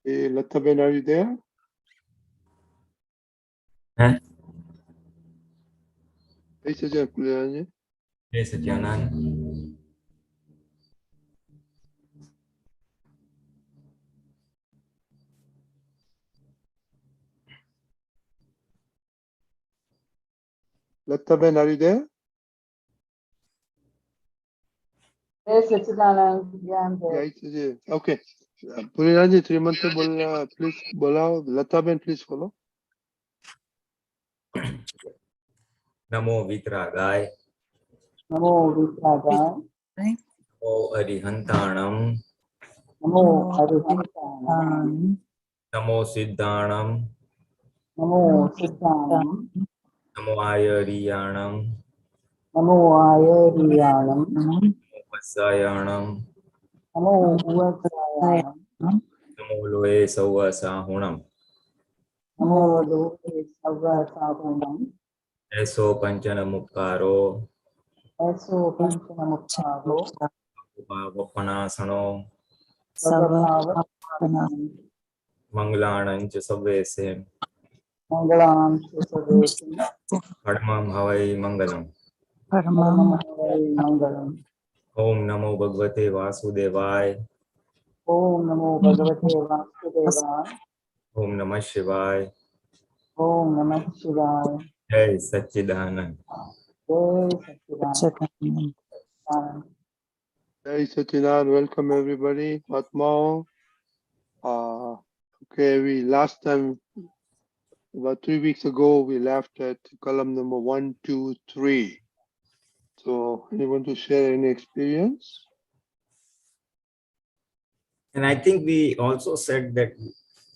Hey, Lataben, are you there? Huh? Hey, Sajan Pulinanandji. Yes, Satyanand. Lataben, are you there? Yes, Sachidanand. Yeah, I'm Yeah, there. it's Sajan. Okay. Pulinanandji, 3 months, please, bolao. Lataben, please follow. Namo Vitragay. Namo Vitragaya. Namo Arihantanam. Namo Arihantanam. Namo Siddhanam. Namo Siddhanam. Namo Ayariyanam. Namo Ayariyanam. Namo Vasayanam. Namo Uvasayanam. Namo Loe Sauvasahunam. Namo Loke Savasahunam. Eso Panchana Mukkaro. Eso Panchanamukharo. Vapanasano. Savabhava. Manglanancha Savese. Mangalam Susavesam. Padmam Havai Mangalam. Paramahari Mangalam. Om Namo Bhagavate Vasudevaya. Om Namo Bhagavate Vasudevaya. Om Namah Shivaya. Om Namah Shivaya. Jai Satchidanand. Jai Sachidanand. Hey, Sachidanand, welcome everybody. Atmao. Okay, last time, about 3 weeks ago, we left at column number 1, 2, 3. So, anyone to share any experience? And I think we also said that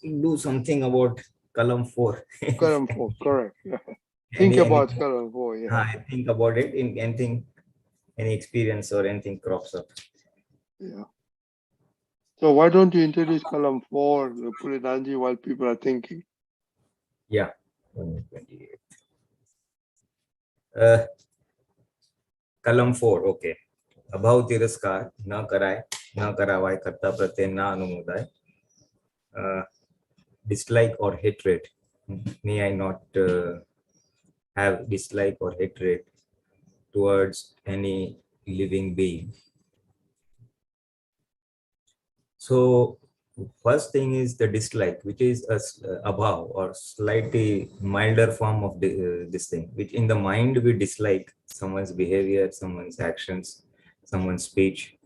we do something about column 4. Column 4, correct. Think about column 4, yeah. I think about it in anything, any experience or anything crops up. Yeah. So why don't you introduce column 4, Pulinanandji, while people are thinking? Yeah. 28. Column 4, okay. अभाव तिरस्कार न कराए न करावाय कर्ता प्रत्यय न अनुमोदाय. Dislike or hatred. May I not have dislike or hatred towards any living being. So first thing is the dislike, which is a abhav or slightly milder form of this thing, which in the mind we dislike someone's behavior, someone's actions, someone's speech,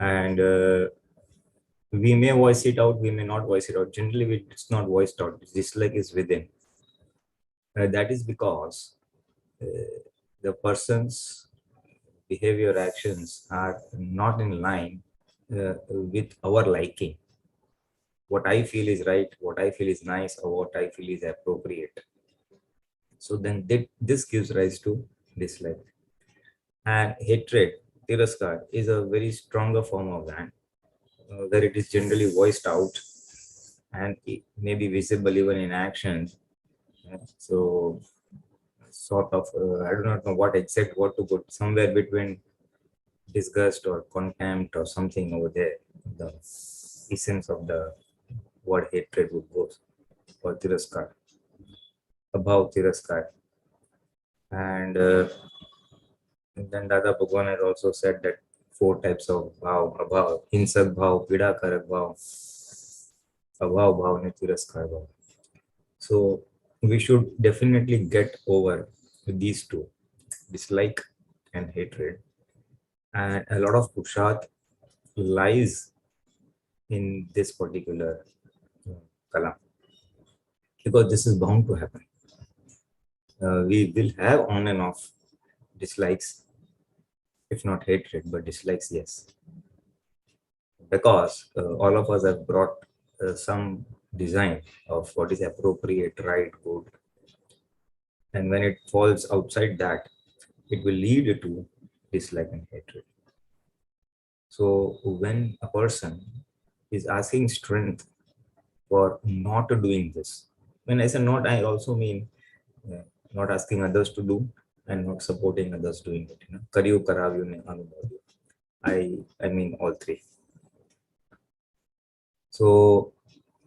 and we may voice it out, we may not voice it out. Generally, it's not voiced out. Dislike is within. That is because the person's behavior, actions are not in line with our liking. What I feel is right, what I feel is nice, or what I feel is appropriate. So then this gives rise to dislike. And hatred, tiraskar, is a very stronger form of that, where it is generally voiced out and it may be visible even in actions. So sort of, I do not know what exact word to put, somewhere between disgust or contempt or something over there. The essence of the word hatred would go for tiraskar, above tiraskar. And then Dada Bhagwan has also said that 4 types of bhav, abhav, hinsak bhav, pidakarak bhav, abhav bhav, and tiraskar bhav. So we should definitely get over these two, dislike and hatred. And a lot of purusharth lies in this particular kalam, because this is bound to happen. We will have on and off dislikes, if not hatred, but dislikes, yes. Because all of us have brought some design of what is appropriate, right, good. And when it falls outside that, it will lead to dislike and hatred. So when a person is asking strength for not doing this, when I say not, I also mean not asking others to do and not supporting others doing it. Karyu, karavyu, ne anubhavyu. I mean all three. So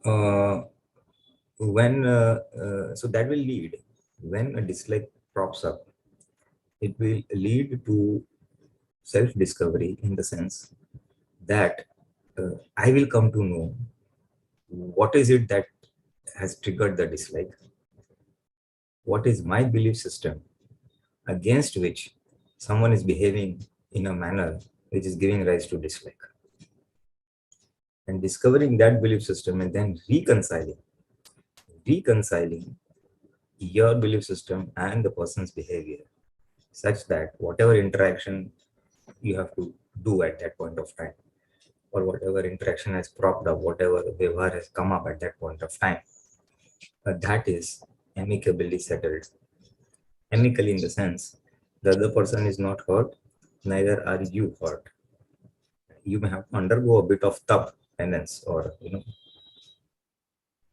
So that will lead, when a dislike props up, it will lead to self-discovery, in the sense that I will come to know what is it that has triggered the dislike, what is my belief system against which someone is behaving in a manner which is giving rise to dislike, and discovering that belief system, and then reconciling your belief system and the person's behavior, such that whatever interaction you have to do at that point of time, or whatever interaction has propped up, whatever ବ୍ୟବହାର has come up at that point of time, that is amicably settled. Amically, in the sense the other person is not hurt, neither are you hurt. You may have to undergo a bit of tough penance, or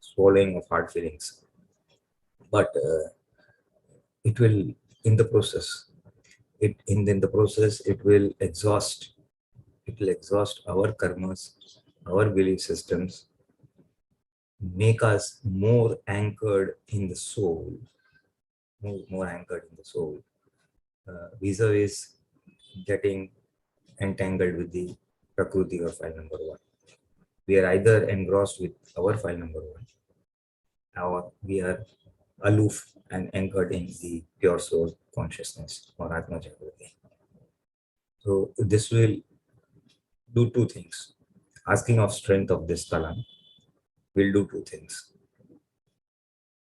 swallowing of hard feelings, but it will, in the process, in the process, it will exhaust our karmas, our belief systems, make us more anchored in the soul, more anchored in the soul, vis-a-vis getting entangled with the Prakruti or file number 1. We are either engrossed with our file number 1, or we are aloof and anchored in the pure soul consciousness, or Atma Jagrati. So this will do two things. Asking of strength of this Kalam will do two things.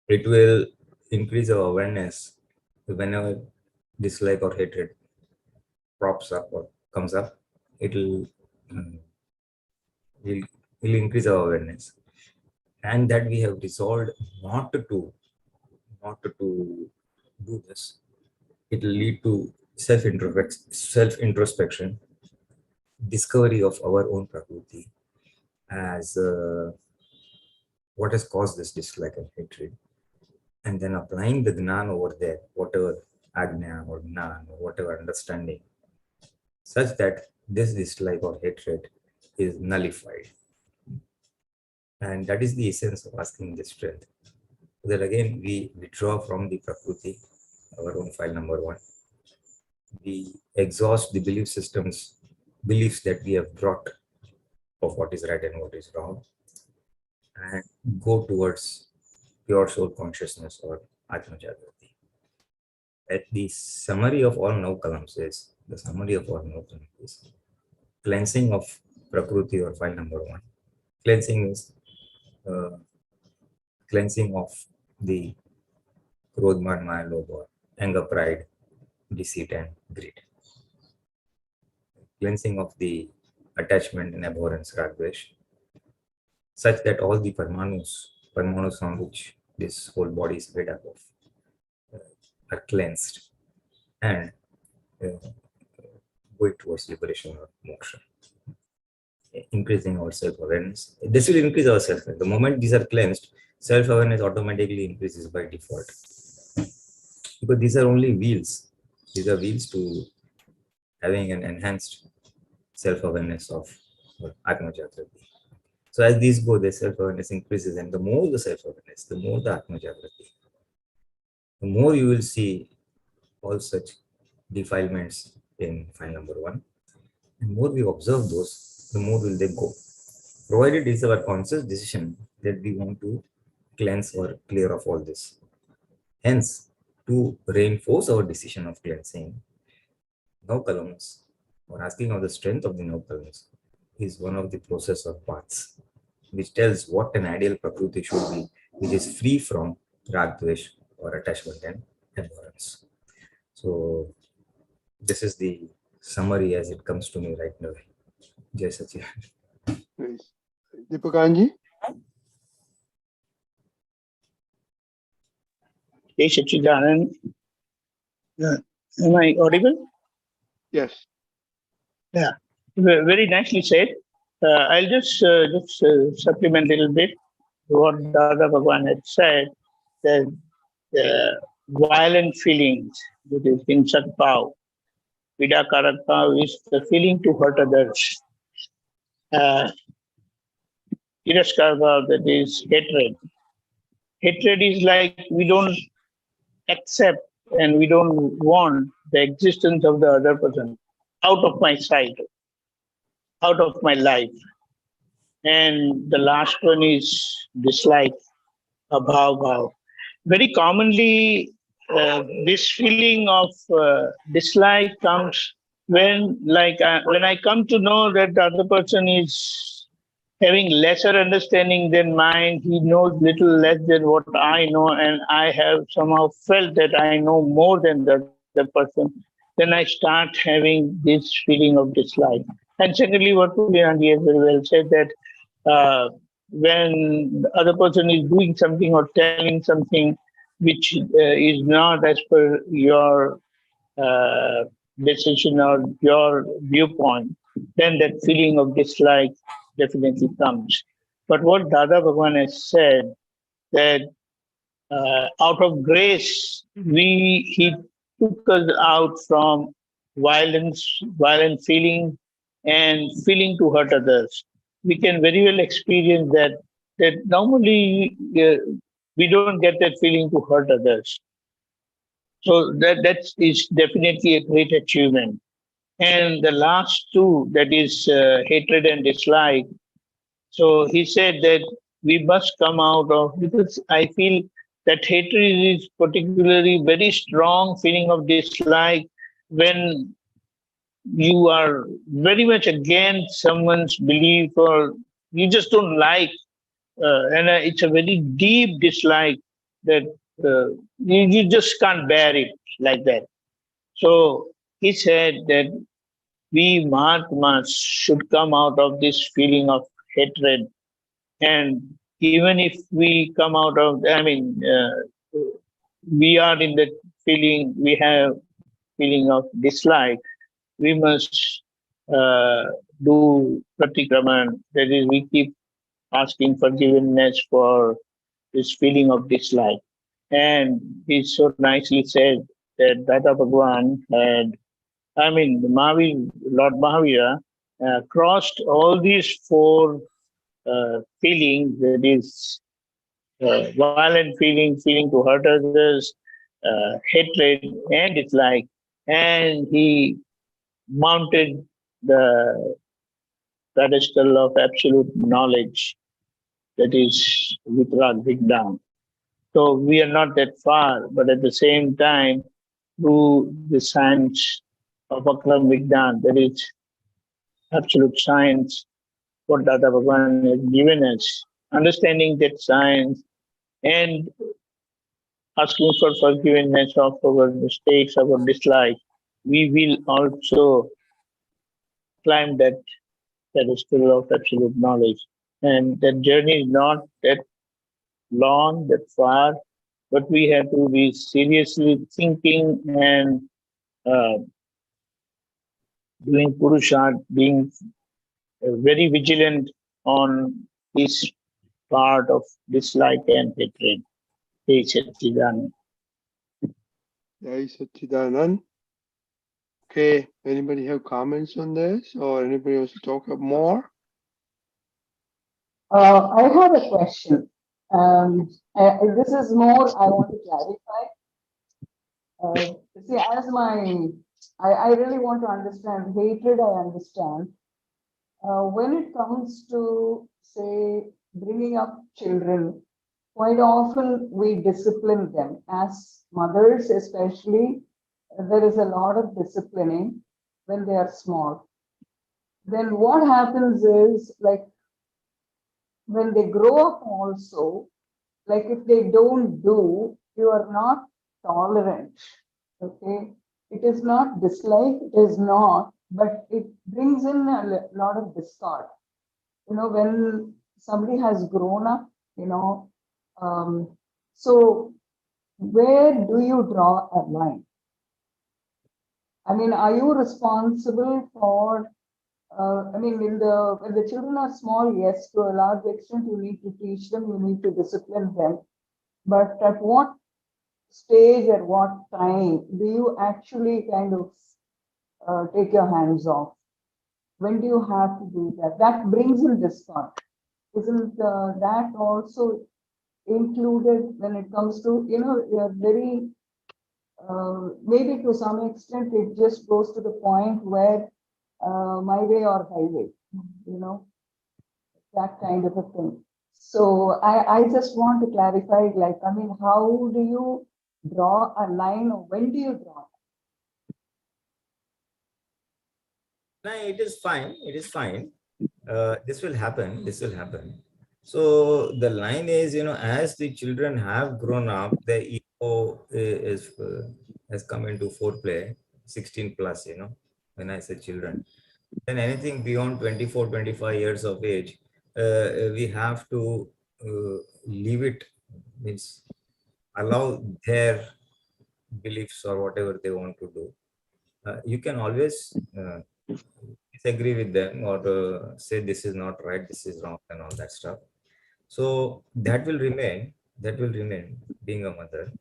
It will increase our awareness whenever dislike or hatred props up or comes up. It will increase our awareness, and that we have resolved not to do this. It will lead to self-introspection, discovery of our own Prakruti as what has caused this dislike and hatred, and then applying the Gnan over there, whatever Agnya or Gnan or whatever understanding, such that this dislike or hatred is nullified. And that is the essence of asking this strength. So that again, we withdraw from the Prakruti, our own file number 1. We exhaust the beliefs that we have brought of what is right and what is wrong, and go towards pure soul consciousness, or Atma Jagrati. At the summary of all now Kalams is, cleansing of Prakruti or file number 1. Cleansing is cleansing of the Krodh, Man, Maya, Lobha, or anger, pride, deceit, and greed. Cleansing of the attachment and abhorrence, Ragdvesh, such that all the Parmanus from which this whole body is made up of are cleansed, and going towards liberation or moksha. Increasing our self-awareness. This will increase our self-awareness. The moment these are cleansed, self-awareness automatically increases by default. Because these are only wheels. These are wheels to having an enhanced self-awareness of Atma Jagrati. So as these go, the self-awareness increases, and the more the self-awareness, the more the Atma Jagrati, the more you will see all such defilements in file number 1. And more we observe those, the more will they go. Provided it is our conscious decision that we want to cleanse or clear of all this. Hence, to reinforce our decision of cleansing, now Kalams, or asking of the strength of the now Kalams, is one of the process of paths, which tells what an ideal Prakruti should be, which is free from Ragdvesh or attachment and abhorrence. So, this is the summary as it comes to me right now. Jai Satchidanand. Nice. Deepakanandji? Jai Satchidanand. Am I audible? Yes. Yeah, very nicely said. I'll just supplement a little bit what Dada Bhagwan had said, that the violent feelings, that is Hinsat Bhav, Vidakarat Bhav is the feeling to hurt others. tiraskar bhav, that is hatred. Hatred is like we don't accept and we don't want the existence of the other person out of my sight, out of my life. And the last one is dislike, abhav bhav. Very commonly, this feeling of dislike comes when I come to know that the other person is having lesser understanding than mine. He knows little less than what I know, and I have somehow felt that I know more than the other person. Then I start having this feeling of dislike. And secondly, what Pulinanandji has very well said, that when the other person is doing something or telling something which is not as per your uh, decision or your viewpoint, then that feeling of dislike definitely comes. But what Dada Bhagwan has said, that out of grace, he took us out from violent feeling, and feeling to hurt others. We can very well experience that normally we don't get that feeling to hurt others. So that is definitely a great achievement. And the last two, that is hatred and dislike. So he said that we must come out of, because I feel that hatred is particularly very strong feeling of dislike when you are very much against someone's belief, or you just don't like, and it's a very deep dislike that you just can't bear it like that. So he said that we Mahatmas should come out of this feeling of hatred. And even if we come out of, we are in that feeling, we have feeling of dislike, we must do pratikraman. That is, we keep asking forgiveness for this feeling of dislike. And he so nicely said that Dada Bhagwan had, Lord Mahavira crossed all these four feelings, that is, violent feeling, feeling to hurt others, hatred, and dislike, and he mounted the pedestal of absolute knowledge, that is Vitrag Vigdan. So we are not that far, but at the same time, through the science of Akram Vigdan, that is absolute science, what Dada Bhagwan has given us, understanding that science and asking for forgiveness of our mistakes, our dislike, we will also climb that pedestal of absolute knowledge. And that journey is not that long, that far, but we have to be seriously thinking and doing Purusharth, being very vigilant on this part of dislike and hatred. Jai Satchidanand. Jai Satchidanand. Okay, anybody have comments on this, or anybody wants to talk up more? I have a question. This is more I want to clarify. See, I really want to understand hatred. I understand. When it comes to, say, bringing up children, quite often we discipline them. As mothers, especially, there is a lot of disciplining when they are small. Then what happens is, like, when they grow up also, like if they don't do, you are not tolerant, okay? It is not dislike, it is not, but it brings in a lot of discord. You know, when somebody has grown up, you know, so where do you draw a line? I mean, are you responsible for, when the children are small, yes, to a large extent, you need to teach them, you need to discipline them. But at what stage, at what time do you actually kind of take your hands off? When do you have to do that? That brings in discord. isn't that also included when it comes to, you're very, maybe to some extent, it just goes to the point where my way or highway, that kind of a thing. So I just want to clarify, like, I mean, how do you draw a line, or when do you draw? No, it is fine. It is fine. This will happen. This will happen. So the line is, as the children have grown up, the ego has come into foreplay, 16 plus, when I say children. Then anything beyond 24, 25 years of age, we have to leave it, means allow their beliefs or whatever they want to do. You can always disagree with them or say this is not right, this is wrong and all that stuff. So that will remain being a mother,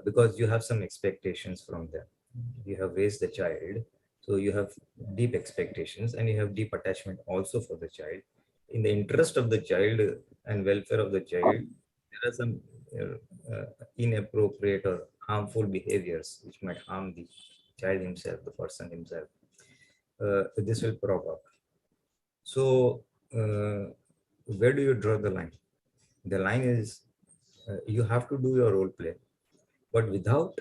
because you have some expectations from them. You have raised the child, so you have deep expectations and you have deep attachment also for the child. In the interest of the child and welfare of the child, there are some inappropriate or harmful behaviors which might harm the child himself, the person himself. This will crop up. So where do you draw the line? The line is you have to do your role play, but without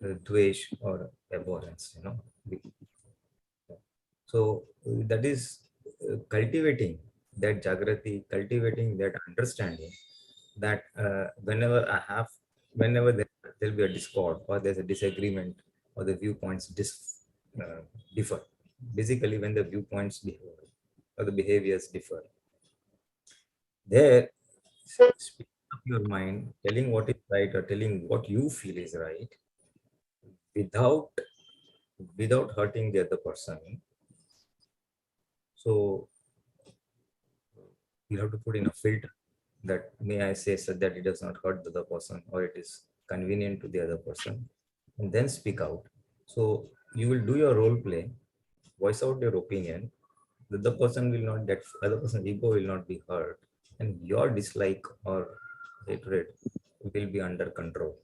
dvesh or abhorrence, So that is cultivating that jagrati, cultivating that understanding that whenever there'll be a discord or there's a disagreement or the viewpoints differ. Basically, when the viewpoints differ or the behaviors differ, there, speaking of your mind, telling what is right or telling what you feel is right, without hurting the other person. So you have to put in a filter that may I say so that it does not hurt the other person or it is convenient to the other person, and then speak out. So you will do your role play, voice out your opinion. The other person will not get, other person's ego will not be hurt, and your dislike or hatred will be under control.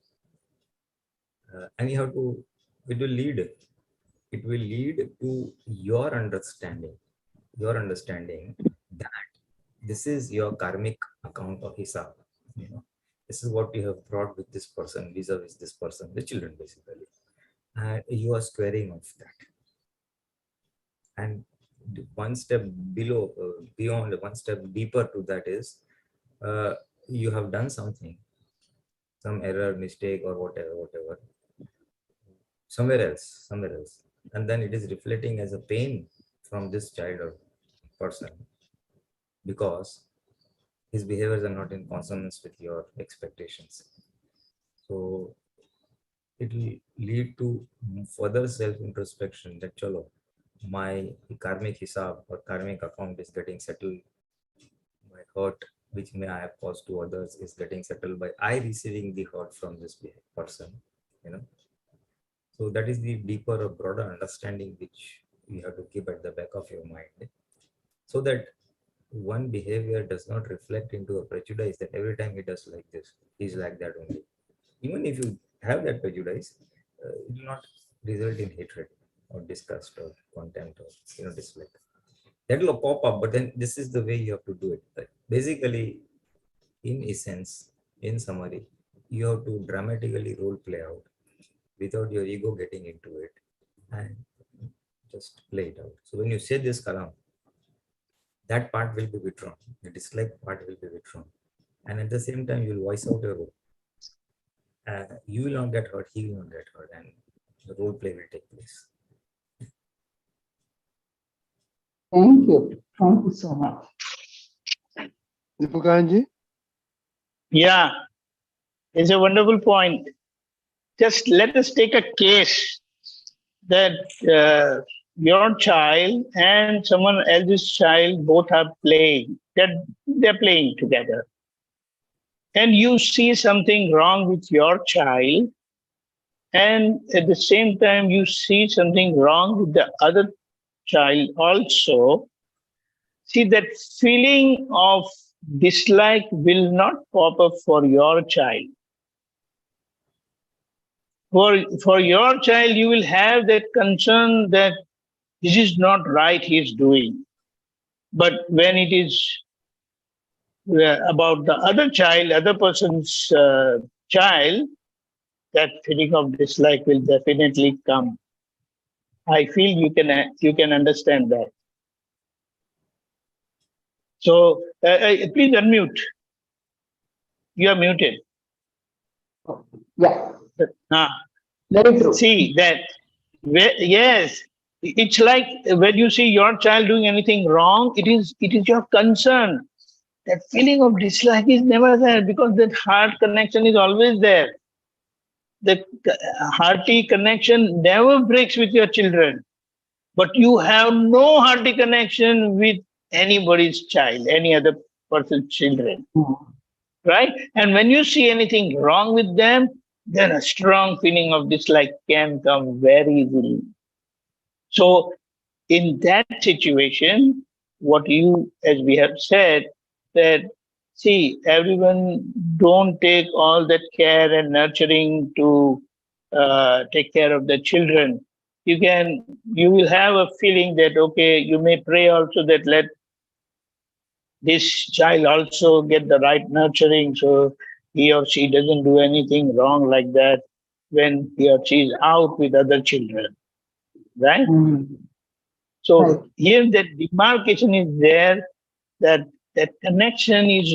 And you have to, it will lead to your understanding that this is your karmic account of hisab. This is what you have brought with this person, vis-a-vis this person, the children basically, and you are squaring off that. And one step below, beyond, one step deeper to that is you have done something, some error, mistake, or whatever, somewhere else, and then it is reflecting as a pain from this child or person because his behaviors are not in consonance with your expectations. So it will lead to further self-introspection that chalo, my karmic hisab or karmic account is getting settled. My hurt, which may I have caused to others, is getting settled by I receiving the hurt from this person. So that is the deeper or broader understanding which you have to keep at the back of your mind, so that one behavior does not reflect into a prejudice that every time he does like this, he's like that only. Even if you have that prejudice, it will not result in hatred or disgust or contempt or dislike. That will pop up, but then this is the way you have to do it. But basically, in essence, in summary, you have to dramatically role play out without your ego getting into it and just play it out. So when you say this kalam, that part will be withdrawn. The dislike part will be withdrawn. And at the same time, you will voice out your role. You will not get hurt, he will not get hurt, and the role play will take place. Thank you. Thank you so much. Deepakanandji? Yeah, it's a wonderful point. Just let us take a case that your child and someone else's child both are playing. They're playing together. And you see something wrong with your child, and at the same time you see something wrong with the other child also, see, that feeling of dislike will not pop up for your child. For your child, you will have that concern that this is not right he's doing. But when it is about the other child, other person's child, that feeling of dislike will definitely come. I feel you can understand that. So please unmute. You are muted. Yeah, Ah, very true. see that. Yes, it's like when you see your child doing anything wrong, it is your concern. That feeling of dislike is never there because that heart connection is always there. The hearty connection never breaks with your children, but you have no hearty connection with anybody's child, any other person's children, right? And when you see anything wrong with them, then a strong feeling of dislike can come very easily. So in that situation, what you, as we have said, that see, everyone don't take all that care and nurturing to take care of the children. You will have a feeling that, okay, you may pray also that let this child also get the right nurturing so he or she doesn't do anything wrong like that when he or she is out with other children, right? So Right. here that demarcation is there, that connection is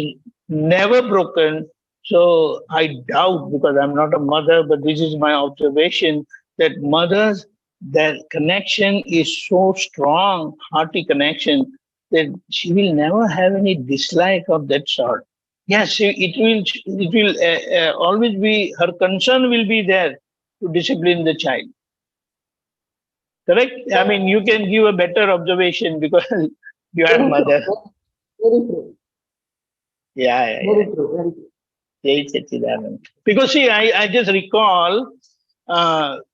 never broken. So I doubt, because I'm not a mother, but this is my observation, that mothers, that connection is so strong, hearty connection, that she will never have any dislike of that sort. Yes, it will always be, her concern will be there to discipline the child. Correct? I mean, you can give a better observation because you are a mother. Very true. Yeah. Very true. Very true. Jai Satchidanand. Because see, I just recall,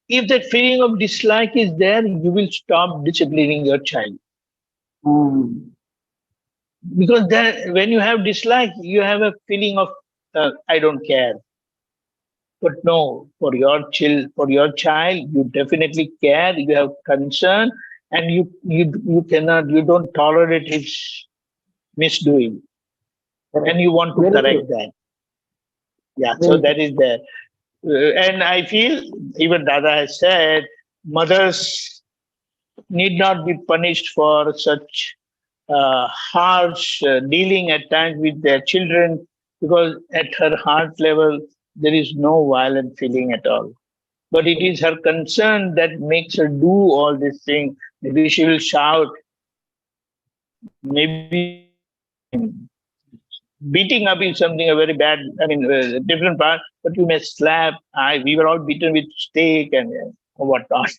if that feeling of dislike is there, you will stop disciplining your child. Because then when you have dislike, you have a feeling of, I don't care. But no, for your child, you definitely care, you have concern, and you don't tolerate his misdoing. And you want to Very correct true. that. Yeah, Very so that is there. And I feel, even Dada has said, mothers need not be punished for such harsh dealing at times with their children, because at her heart level, there is no violent feeling at all. But it is her concern that makes her do all these things. Maybe she will shout, maybe beating up is something a very bad, different part, but you may slap. We were all beaten with stick and whatnot.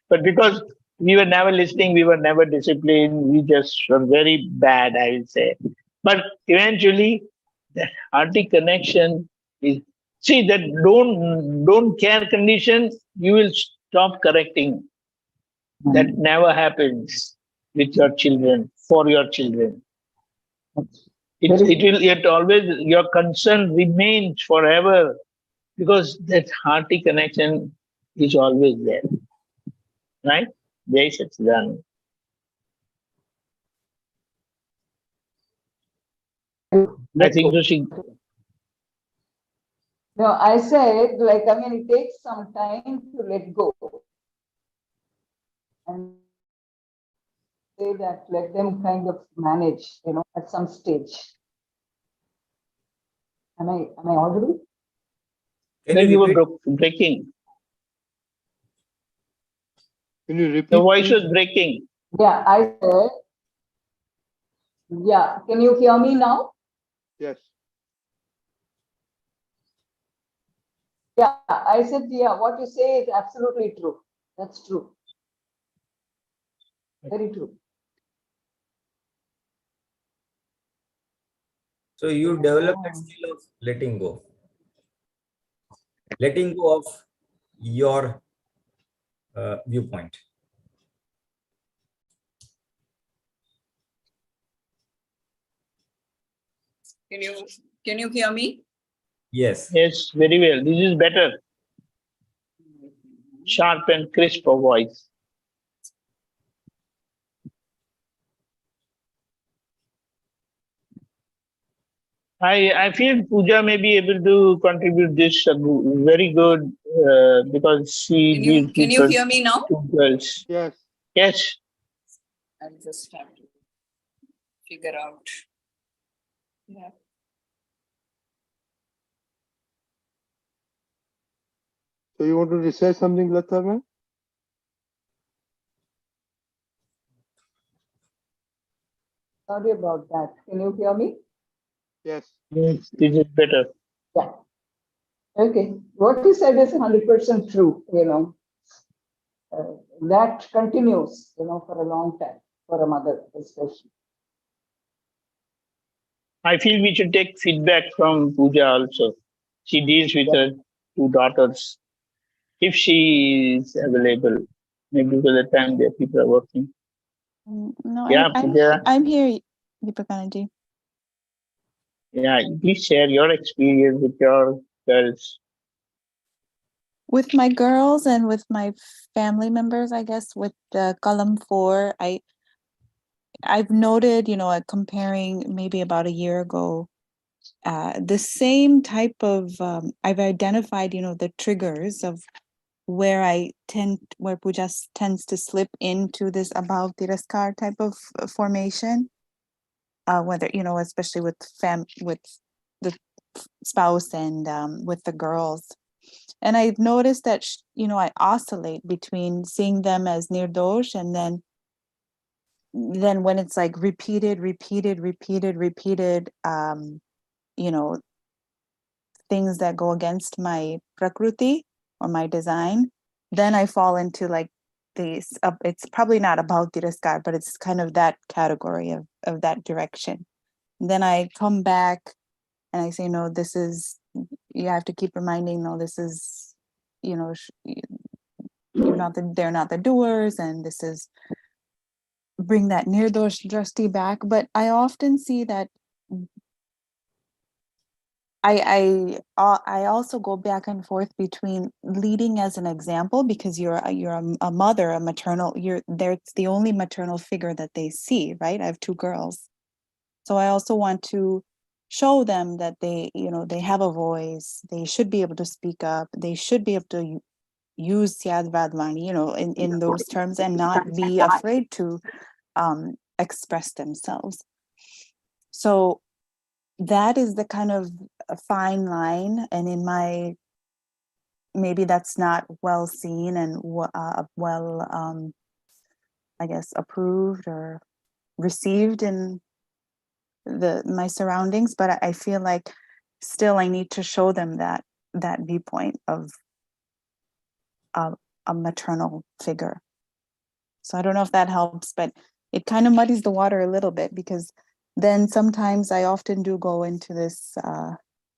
But because we were never listening, we were never disciplined, we just were very bad, I will say. But eventually, that hearty connection is, see, that don't care condition, you will stop correcting. That never happens with your children, for your children. It always, your concern remains forever, because that hearty connection is always there. Right? Jai Satchidanand. I think so. No, I said, it takes some time to let go. And say that let them kind of manage, at some stage. Am I audible? Then you were breaking. Can you repeat? The voice please? was breaking. Yeah, I said, yeah. Can you hear me now? Yes. Yeah, I said, yeah, what you say is absolutely true. That's true. Very true. So you develop a skill of letting go. Letting go of your viewpoint. Can you hear me? Yes. Yes, very well. This is better. Sharp and crisp voice. I feel Pooja may be able to contribute this very good because she gives Can you hear me now? two girls. Yes. Yes. I'll just have to figure out. Yeah. So you wanted to say something, Lata ma'am? Sorry about that. Can you hear me? Yes. Yes, this is better. Yeah. Okay. What you said is 100% true, that continues, for a long time, for a mother especially. I feel we should take feedback from Pooja also. She deals with her two daughters. If she is available, maybe by the time their people are working. No, Yeah, Pooja. I'm here, Deepakanandji. Yeah, please share your experience with your girls. With my girls and with my family members, I guess, with the Kalam 4, I've noted, comparing maybe about a year ago, the same type of, I've identified, the triggers of where Puja tends to slip into this abhav tiraskar type of formation, whether, especially with the spouse and with the girls. And I've noticed that, I oscillate between seeing them as nirdosh and then when it's like repeated, things that go against my Prakruti or my design, then I fall into like these, it's probably not about tiraskar, but it's kind of that category of that direction. And then I come back and I say, no, this is, you have to keep reminding, no, this is, they're not the doers, and this is bring that nirdosh drashti back. But I often see that I also go back and forth between leading as an example, because you're a mother, a maternal, it's the only maternal figure that they see, right? I have two girls. So I also want to show them that they have a voice, they should be able to speak up, they should be able to use Syad Vadvani, in those terms, and not be afraid to express themselves. So that is the kind of a fine line, and in my, maybe that's not well seen and well I guess approved or received in my surroundings, but I feel like still I need to show them that viewpoint of a maternal figure. So I don't know if that helps, but it kind of muddies the water a little bit, because then sometimes I often do go into this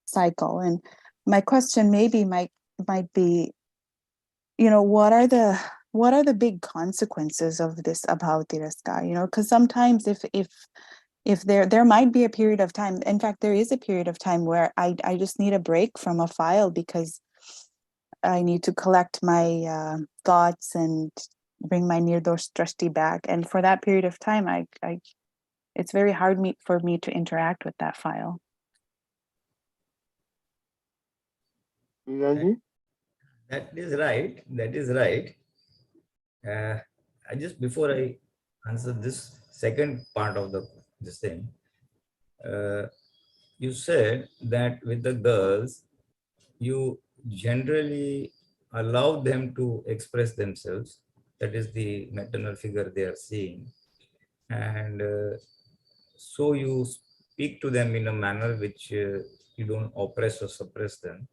cycle. And my question maybe might be, what are the big consequences of this abhav tiraskar? Because sometimes if there might be a period of time, in fact, there is a period of time where I just need a break from a file, because I need to collect my thoughts and bring my nirdosh drashti back. And for that period of time, it's very hard for me to interact with that file. Pulinanandji? That is right. That is right. Before I answer this second part of this thing, you said that with the girls, you generally allow them to express themselves. That is the maternal figure they are seeing. And so you speak to them in a manner which you don't oppress or suppress them.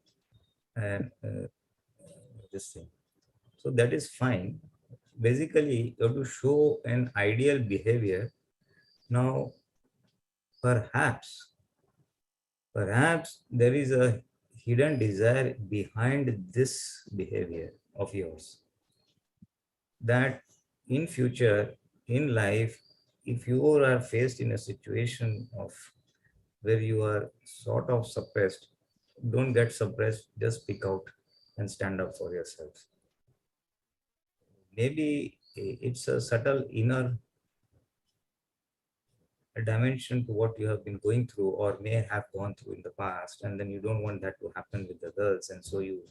And this thing. So that is fine. Basically, you have to show an ideal behavior. Now, perhaps there is a hidden desire behind this behavior of yours, that in future, in life, if you are faced in a situation of where you are sort of suppressed, don't get suppressed, just speak out and stand up for yourself. Maybe it's a subtle inner dimension to what you have been going through or may have gone through in the past, and then you don't want that to happen with others, and so you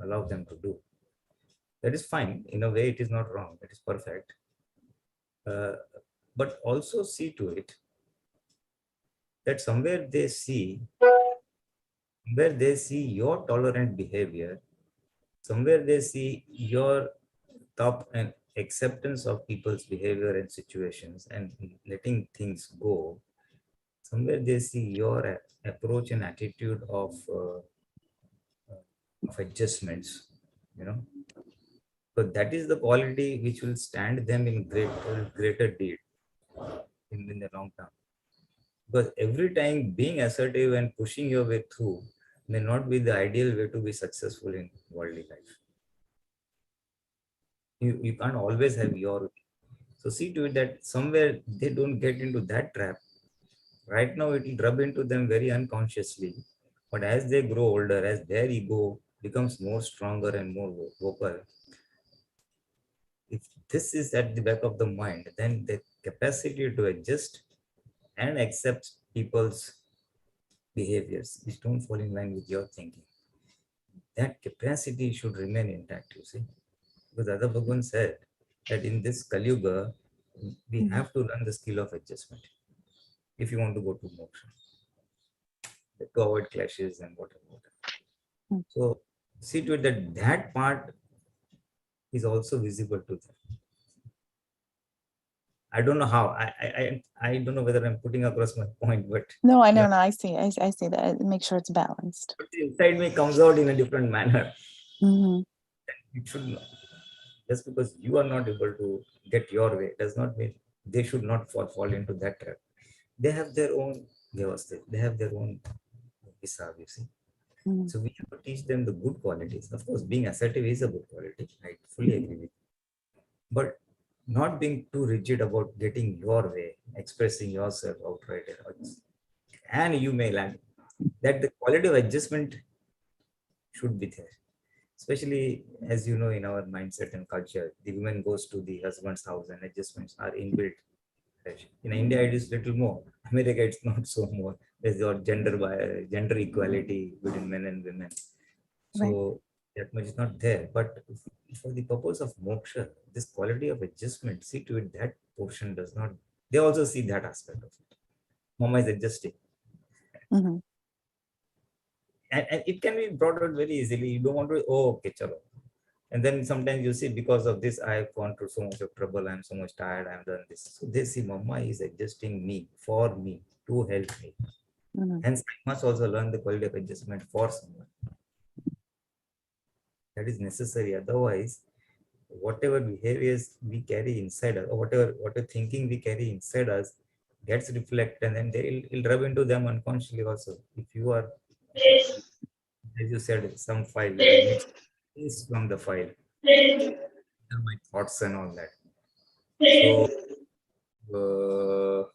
allow them to do. That is fine. In a way, it is not wrong. It is perfect. But also see to it that somewhere they see your tolerant behavior, somewhere they see your top and acceptance of people's behavior and situations and letting things go. Somewhere they see your approach and attitude of adjustments, you know. So that is the quality which will stand them in greater deed in the long term. Because every time being assertive and pushing your way through may not be the ideal way to be successful in worldly life. You can't always have your way. So see to it that somewhere they don't get into that trap. Right now it will rub into them very unconsciously. But as they grow older, as their ego becomes more stronger and more vocal, if this is at the back of the mind, then the capacity to adjust and accept people's behaviors which don't fall in line with your thinking, that capacity should remain intact, you see. Because Dada Bhagwan said that in this Kali Yuga, we have to learn the skill of adjustment if you want to go to moksha, to avoid clashes and whatever. So see to it that that part is also visible to them. I don't know how. I don't know whether I'm putting across my point, but No, I know, no, I see. I see that. Make sure it's balanced. but inside me comes out in a different manner. Mm-hmm. It should not. Just because you are not able to get your way does not mean they should not fall into that trap. They have their own vyavastha. They have their own hisab, you see. Mm-hmm. So we have to teach them the good qualities. Of course, being assertive is a good quality. I fully agree with you. But not being too rigid about getting your way, expressing yourself outright, and you may land. That the quality of adjustment should be there. Especially as you know, in our mindset and culture, the woman goes to the husband's house and adjustments are inbuilt. In India, it is little more. America, it's not so more. There's your gender equality between men and women. So Right. that much is not there. But for the purpose of moksha, this quality of adjustment, see to it that portion does not. They also see that aspect of it. Mama is adjusting. Mm-hmm. And it can be brought out very easily. You don't want to, oh, okay, chalo. And then sometimes you see, because of this, I've gone through so much of trouble. I'm so much tired. I've done this. So they see, Mama is adjusting me, for me, to help me. Mm-hmm. Hence, I must also learn the quality of adjustment for someone. That is necessary. Otherwise, whatever behaviors we carry inside us, or whatever thinking we carry inside us, gets reflected, and then it'll rub into them unconsciously also. If you are, as you said, some file, is from the file, my thoughts and all that. So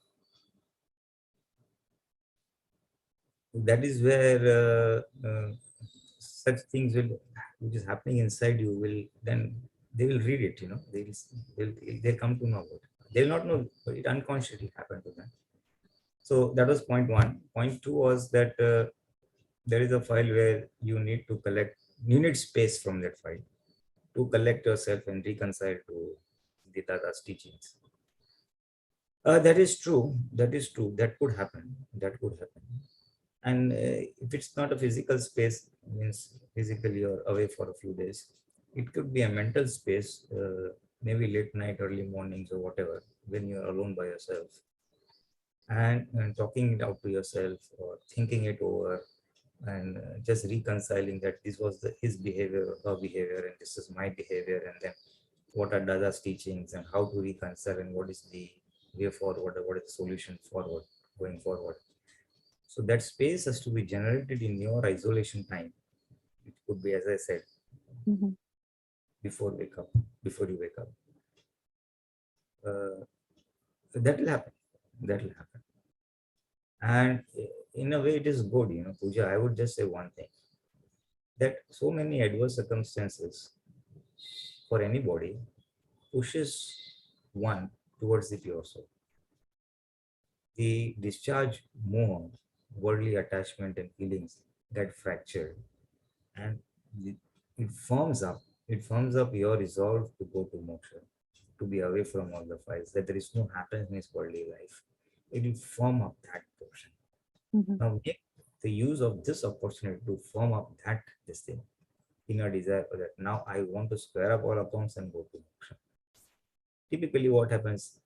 that is where such things which is happening inside you will then they will read it. You know, they'll come to know about it. They'll not know, but it unconsciously happened to them. So that was point one. Point two was that there is a file where you need to collect. You need space from that file to collect yourself and reconcile to the Dada's teachings. That is true. That is true. That could happen. That could happen. And if it's not a physical space, means physically you're away for a few days, it could be a mental space, maybe late night, early mornings or whatever, when you're alone by yourself. And talking it out to yourself or thinking it over and just reconciling that this was his behavior or her behavior and this is my behavior, and then what are Dada's teachings and how to reconcile and what is the way forward or what is the solution forward going forward. So that space has to be generated in your isolation time. It could be, as I said, Mm-hmm. before you wake up. That will happen. That will happen. And in a way, it is good, Pooja. I would just say one thing, that so many adverse circumstances for anybody pushes one towards the pure soul. The discharge more worldly attachment and feelings get fractured, and it firms up. It firms up your resolve to go to moksha, to be away from all the files, that there is no happiness in this worldly life. It will firm up that portion. Mhm. Now make the use of this opportunity to firm up this thing, inner desire for that. Now I want to square up all accounts and go to moksha. Typically what happens,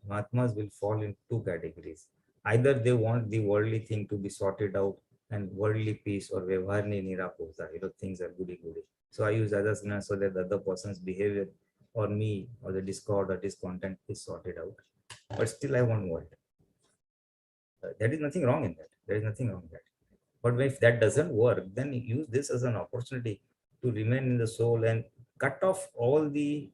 Mahatmas will fall in two categories. Either they want the worldly thing to be sorted out and worldly peace, or vyavharni niraposa, things are goody goody. So I use adasana so that the other person's behavior or me or the discord or discontent is sorted out. But still I want world. There is nothing wrong in that. There is nothing wrong in that. But if that doesn't work, then use this as an opportunity to remain in the soul and cut off all the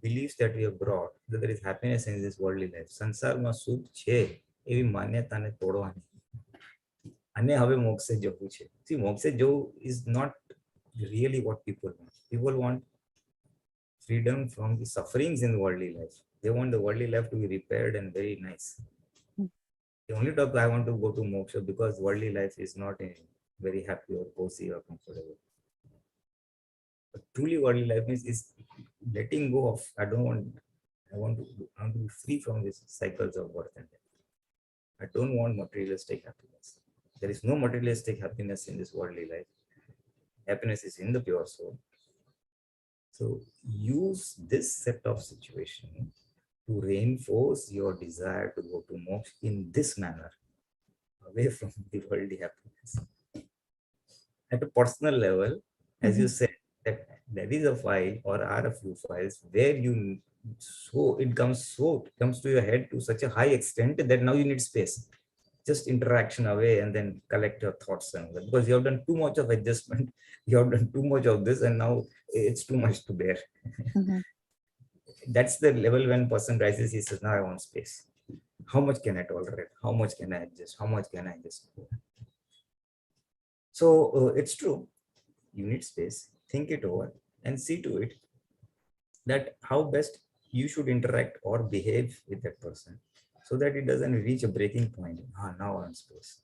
beliefs that we have brought that there is happiness in this worldly life. Sansarma sukh છે એવી માન્યતાને તોડવાની. અને હવે મોક્ષે જવું છે. See, મોક્ષે જવું is not really what people want. People want freedom from the sufferings in the worldly life. They want the worldly life to be repaired and very nice. The only talk I want to go to moksha because worldly life is not very happy or cozy or comfortable. But truly worldly life is letting go of, I want to be free from these cycles of birth and death. I don't want materialistic happiness. There is no materialistic happiness in this worldly life. Happiness is in the pure soul. So use this set of situation to reinforce your desire to go to moksha in this manner, away from the worldly happiness. At a personal level, as you said, that there is a file or are a few files where it comes to your head to such a high extent that now you need space. Just interaction away and then collect your thoughts, and because you have done too much of adjustment, you have done too much of this, and now it's too much to bear. That's the level when person rises, he says, now I want space. How much can I tolerate? How much can I adjust? How much can I just go? So it's true. You need space. Think it over and see to it that how best you should interact or behave with that person so that it doesn't reach a breaking point. Now I'm space.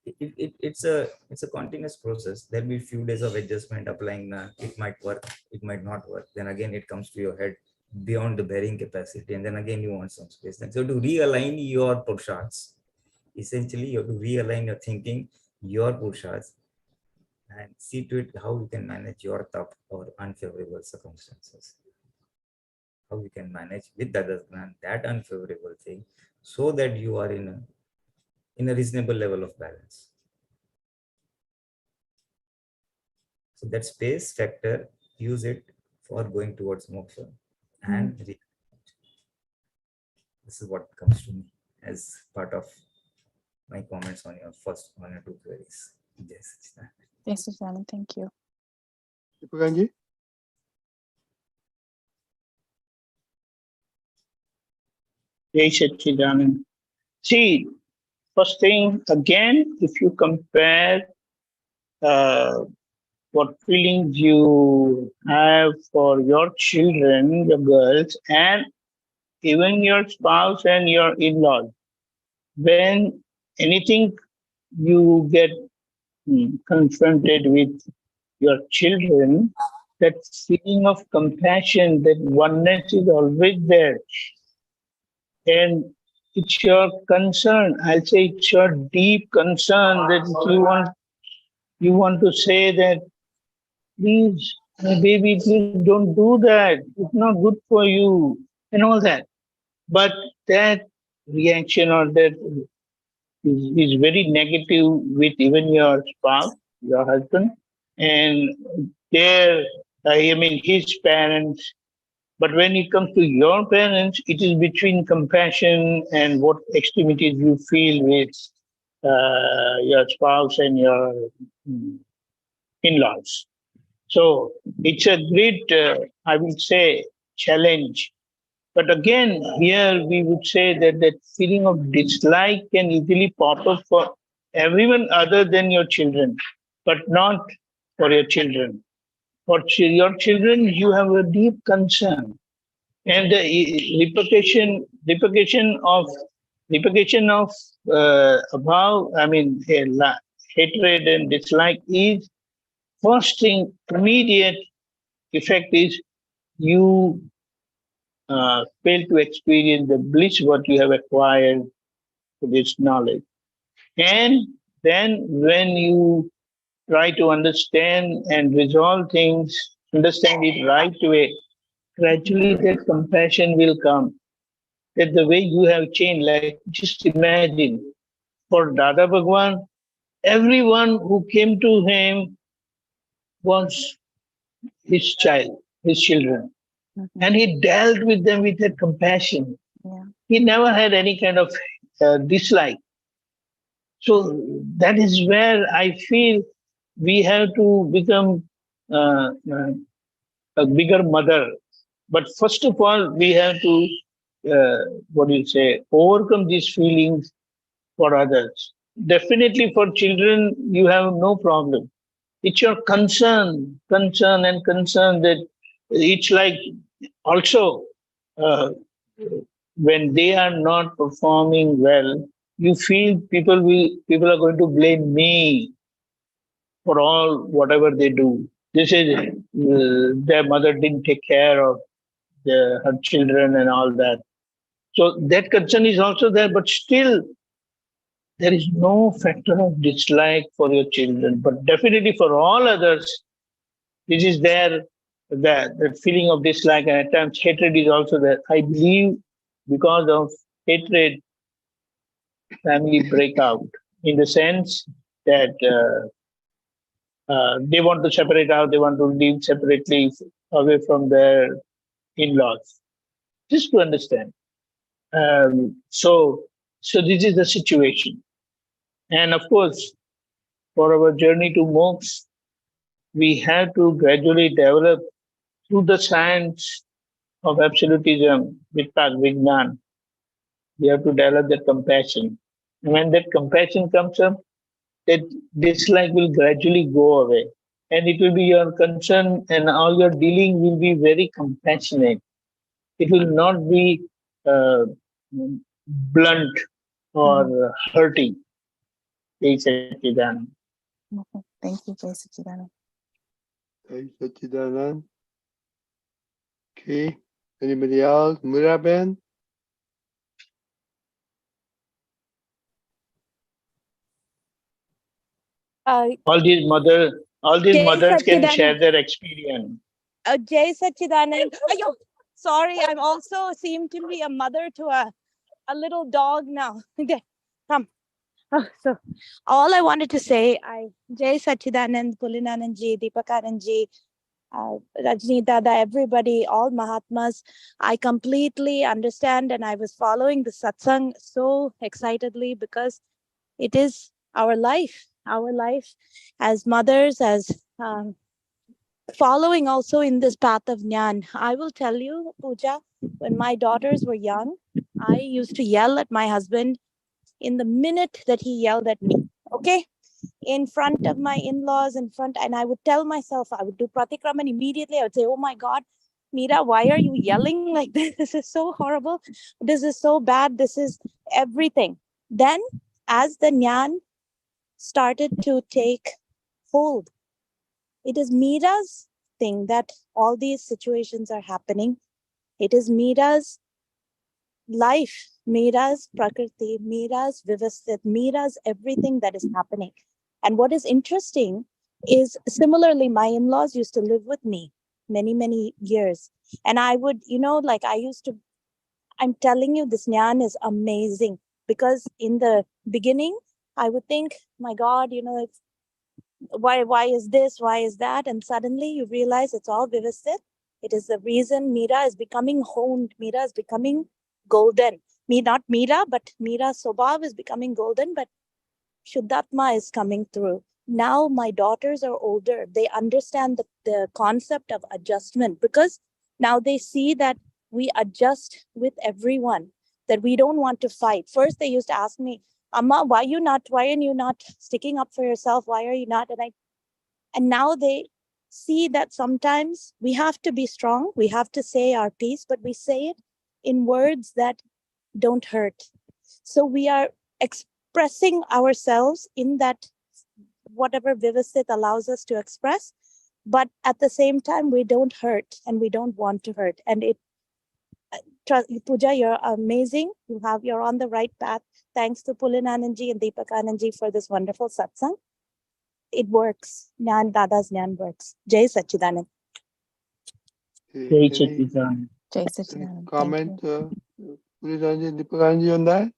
It's a continuous process. There'll be a few days of adjustment, applying. It might work, it might not work. Then again, it comes to your head beyond the bearing capacity, and then again you want some space. So to realign your purushas, essentially you have to realign your thinking, your purushas, and see to it how you can manage your tap or unfavorable circumstances. How you can manage with that unfavorable thing so that you are in a reasonable level of balance. So that space factor, use it for going towards moksha. And this is what comes to me as part of my comments on your first one or two queries. Yes. Yes, Susanna, thank you. Deepakanandji? See, first thing, again, if you compare what feelings you have for your children, your girls, and even your spouse and your in-laws, when anything you get confronted with your children, that feeling of compassion, that oneness is always there. And it's your concern, I'll say it's your deep concern that you want to say that, please, my baby, please don't do that. It's not good for you and all that. But that reaction or that is very negative with even your spouse, your husband, and his parents. But when it comes to your parents, it is between compassion and what extremities you feel with your spouse and your in-laws. So it's a great, I will say, challenge But again, here we would say that that feeling of dislike can easily pop up for everyone other than your children, but not for your children. For your children, you have a deep concern, and the repercussion of hatred and dislike is first thing. Immediate effect is you fail to experience the bliss what you have acquired with this knowledge. And then when you try to understand and resolve things, understand it right way, gradually that compassion will come. That the way you have changed, like just imagine, for Dada Bhagwan, everyone who came to him was his child, his children. Mhm. And he dealt with them with that compassion. Yeah. He never had any kind of dislike. So that is where I feel we have to become a bigger mother. But first of all, we have to, overcome these feelings for others. Definitely for children, you have no problem. It's your concern that it's like also uh, when they are not performing well, you feel people are going to blame me for all whatever they do. This is their mother didn't take care of her children and all that. So that concern is also there, but still there is no factor of dislike for your children. But definitely for all others, this is there. That feeling of dislike and at times hatred is also there. I believe because of hatred, family break out in the sense that they want to separate out, they want to live separately away from their in-laws. Just to understand. So this is the situation. And of course, for our journey to moksha, we have to gradually develop through the science of absolutism, Vijnan. We have to develop that compassion. And when that compassion comes up, that dislike will gradually go away. And it will be your concern and all your dealing will be very compassionate. It will not be blunt or hurting. Jai Satchidanand. Okay. Thank you, Jai Satchidanand. Thanks, Satchidanand. Okay. Anybody else? Miraben? All these mothers Jai can share Satchidanand. their experience. Jai Satchidanand. Ayo, sorry, I'm also seem to be a mother to a little dog now. Okay, come. So all I wanted to say, Jai Satchidanand, Pulinanandji, Deepakanandji, Rajni Dada, everybody, all Mahatmas, I completely understand, and I was following the satsang so excitedly because it is our life as mothers, as following also in this path of Jnana. I will tell you, Pooja, when my daughters were young, I used to yell at my husband in the minute that he yelled at me, okay? In front of my in-laws, and I would tell myself, I would do pratikraman immediately. I would say, oh my God, Meera, why are you yelling like this? This is so horrible. This is so bad. This is everything. Then, as the Jnana started to take hold, it is Meera's thing that all these situations are happening. It is Meera's life, Meera's Prakruti, Meera's Vivasthit, Meera's everything that is happening. And what is interesting is similarly, my in-laws used to live with me many years. And I would, I'm telling you, this Jnana is amazing because in the beginning, I would think, my God, why is this, why is that? And suddenly you realize it's all Vivasthit. It is the reason Meera is becoming honed. Meera is becoming golden. Not Meera, but Meera's Sobhav is becoming golden, but Shuddhatma is coming through. Now my daughters are older. They understand the concept of adjustment because now they see that we adjust with everyone, that we don't want to fight. First, they used to ask me, Amma, why are you not sticking up for yourself? Why are you not? And now they see that sometimes we have to be strong. We have to say our piece, but we say it in words that don't hurt. So we are expressing ourselves in that whatever Vivasit allows us to express, but at the same time, we don't hurt and we don't want to hurt. And Pooja, you're amazing. You're on the right path. Thanks to Pulinanandji and Deepakanandji for this wonderful satsang. It works. Nyan Dada's Nyan works. Jai Sachidanand. Jai Sachidanand. Jai Any Sachidanand. comment, Pulinanandji and Deepakanandji on that?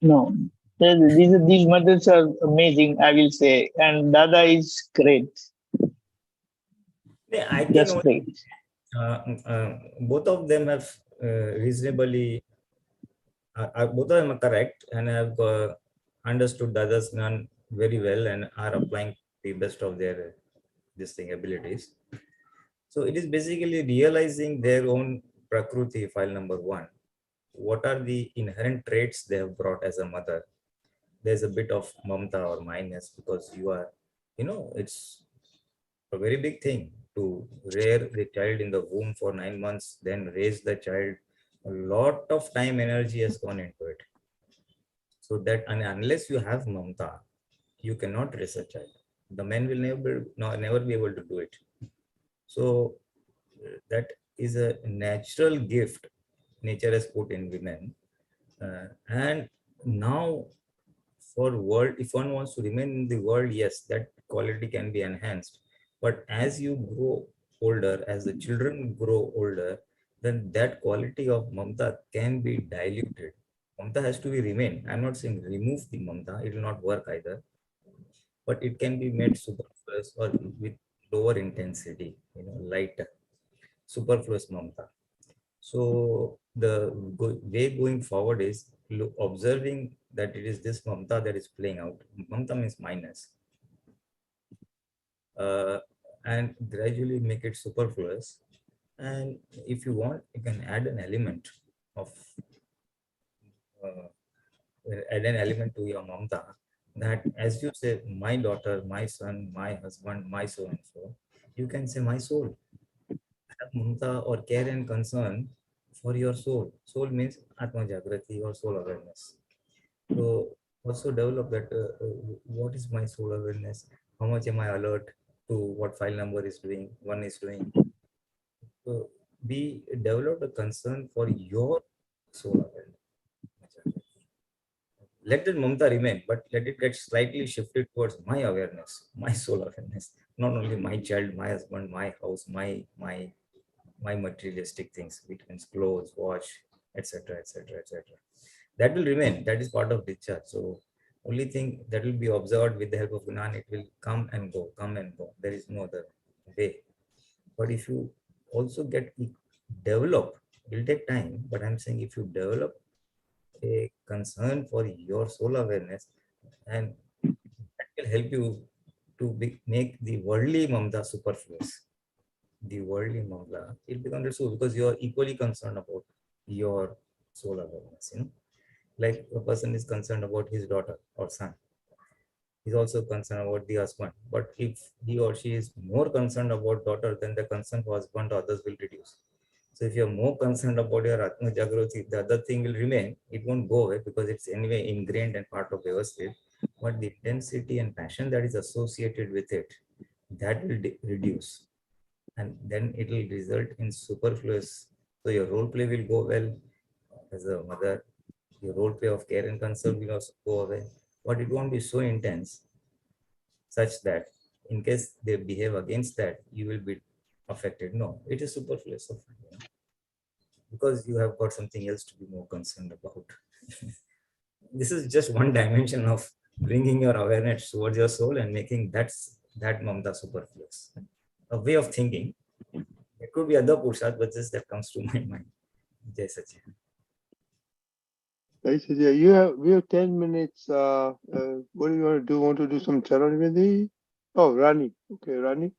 No, these mothers are amazing, I will say, and Dada is great. Yeah, I Just think great. both of them have reasonably, both of them are correct and have understood Dada's Gnan very well and are applying the best of their abilities. So it is basically realizing their own Prakruti, file number 1. What are the inherent traits they have brought as a mother? There's a bit of mamta or minus because you are, it's a very big thing to rear the child in the womb for 9 months, then raise the child. A lot of time, energy has gone into it. So that, and unless you have mamta, you cannot raise a child. The men will never be able to do it. So that is a natural gift nature has put in women. And now for world, if one wants to remain in the world, yes, that quality can be enhanced. But as you grow older, as the children grow older, then that quality of mamta can be diluted. Mamta has to be remain. I'm not saying remove the mamta, it will not work either. But it can be made superfluous or with lower intensity, lighter, superfluous mamta. So the way going forward is observing that it is this mamta that is playing out. Mamta means minus. And gradually make it superfluous. And if you want, you can add an element of to your mamta, that as you say, my daughter, my son, my husband, my so and so, you can say my soul. Have mamta or care and concern for your soul. Soul means Atma Jagrati or soul awareness. So also develop that what is my soul awareness? How much am I alert to what file number is doing, one is doing? So we develop a concern for your soul awareness. Let the mamta remain, but let it get slightly shifted towards my awareness, my soul awareness. Not only my child, my husband, my house, my materialistic things, between clothes, watch, etc., etc., etc. That will remain. That is part of discharge. So only thing that will be observed with the help of Gnan, it will come and go, come and go. There is no other way. But if you also develop, it will take time, but I'm saying if you develop a concern for your soul awareness, and that will help you to make the worldly mamta superfluous. The worldly mamta, it becomes so because you are equally concerned about your soul awareness. Like a person is concerned about his daughter or son, he's also concerned about the husband. But if he or she is more concerned about daughter, then the concern for husband or others will reduce. So if you're more concerned about your Atma Jagrati, the other thing will remain. It won't go away because it's anyway ingrained and part of your state. But the intensity and passion that is associated with it, that will reduce. And then it will result in superfluous. So your role play will go well as a mother. Your role play of care and concern will also go away. But it won't be so intense such that in case they behave against that, you will be affected. No, it is superfluous. Because you have got something else to be more concerned about. This is just one dimension of bringing your awareness towards your soul and making that mamta superfluous. A way of thinking. It could be other purushas, but just that comes to my mind. Jai Sachidanand. Jai Sachidanand. We have 10 minutes. What do you want to do? Want to do some Charan Vidhi? Oh, Rani. Okay, Rani.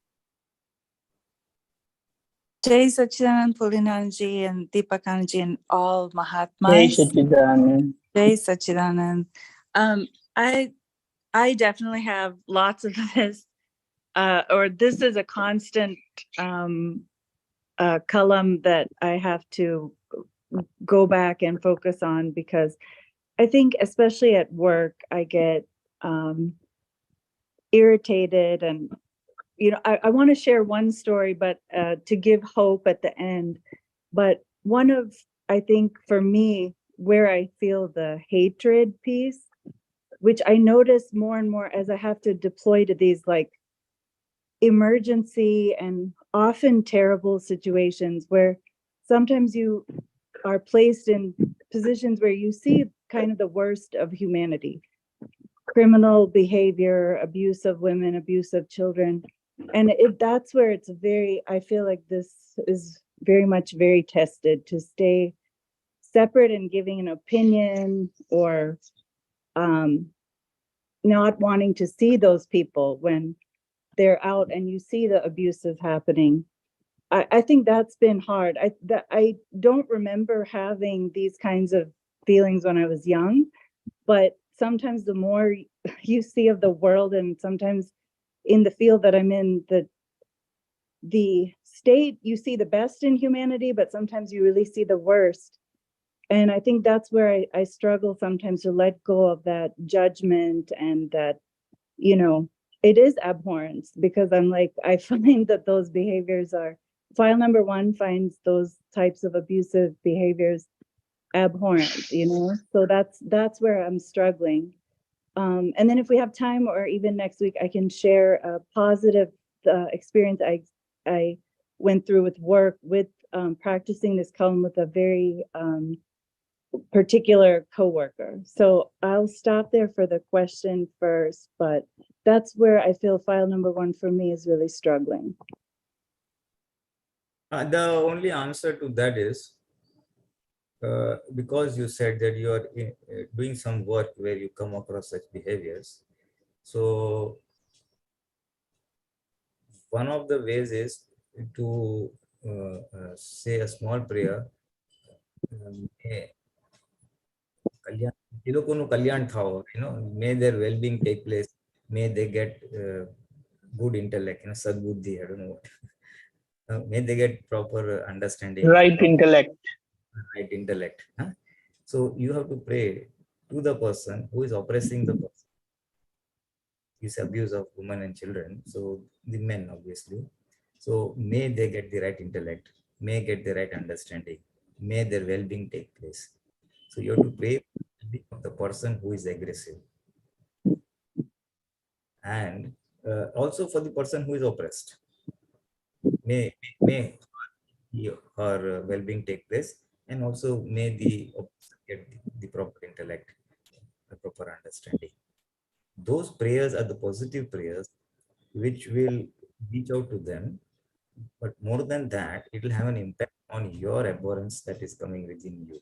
Jai Sachidanand Pulinanandji and Deepakanandji and all Jai Mahatmas. Sachidanand. Jai Sachidanand. I definitely have lots of this, or this is a constant Kalam that I have to go back and focus on, because I think especially at work, I get irritated, and I want to share one story, but to give hope at the end. But one of, I think for me, where I feel the hatred piece, which I notice more and more as I have to deploy to these like emergency and often terrible situations where sometimes you are placed in positions where you see kind of the worst of humanity, criminal behavior, abuse of women, abuse of children. And that's where it's I feel like this is very much very tested, to stay separate and giving an opinion, or not wanting to see those people when they're out and you see the abuses happening. I think that's been hard. I don't remember having these kinds of feelings when I was young, but sometimes the more you see of the world, and sometimes in the field that I'm in, the state, you see the best in humanity, but sometimes you really see the worst. And I think that's where I struggle sometimes to let go of that judgment, and that, it is abhorrence, because I'm like, I find that those behaviors are, file number 1 finds those types of abusive behaviors abhorrent, so that's where I'm struggling. And then if we have time, or even next week, I can share a positive experience I went through with work, with practicing this Kalam with a very particular coworker. So I'll stop there for the question first, but that's where I feel file number 1 for me is really struggling. The only answer to that is, because you said that you are doing some work where you come across such behaviors. So one of the ways is to say a small prayer. May their well-being take place. May they get good intellect, sadbuddhi, I don't know what. May they get proper understanding. Right intellect. Right intellect. Huh? So you have to pray to the person who is oppressing the person. Is abuse of women and children. So the men, obviously. So may they get the right intellect. May get the right understanding. May their well-being take place. So you have to pray for the person who is aggressive. And also for the person who is oppressed. May her well-being take place, and also may the oppressor get the proper intellect, the proper understanding. Those prayers are the positive prayers which will reach out to them, but more than that, it will have an impact on your abhorrence that is coming within you.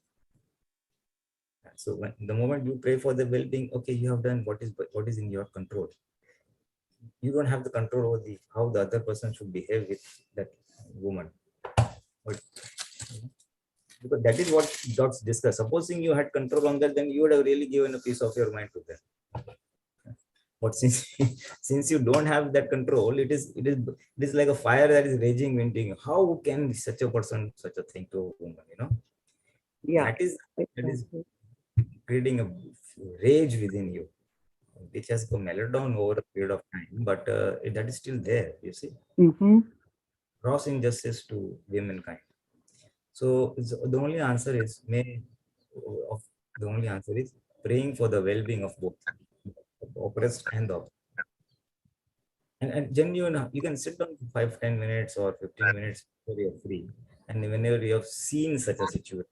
So when the moment you pray for the well-being, okay, you have done what is in your control. You don't have the control over how the other person should behave with that woman. But, because that is what docs discuss. Supposing you had control on that, then you would have really given a piece of your mind to them. But since you don't have that control, it is like a fire that is raging within you. How can such a person such a thing to a woman? Yeah, that is creating a rage within you, which has mellowed down over a period of time, but that is still there. You see, gross injustice to womankind. So the only answer is praying for the well-being of both the oppressed and the oppressed. And genuine, you can sit down for 5-10 minutes or 15 minutes whenever you're free, and whenever you have seen such a situation,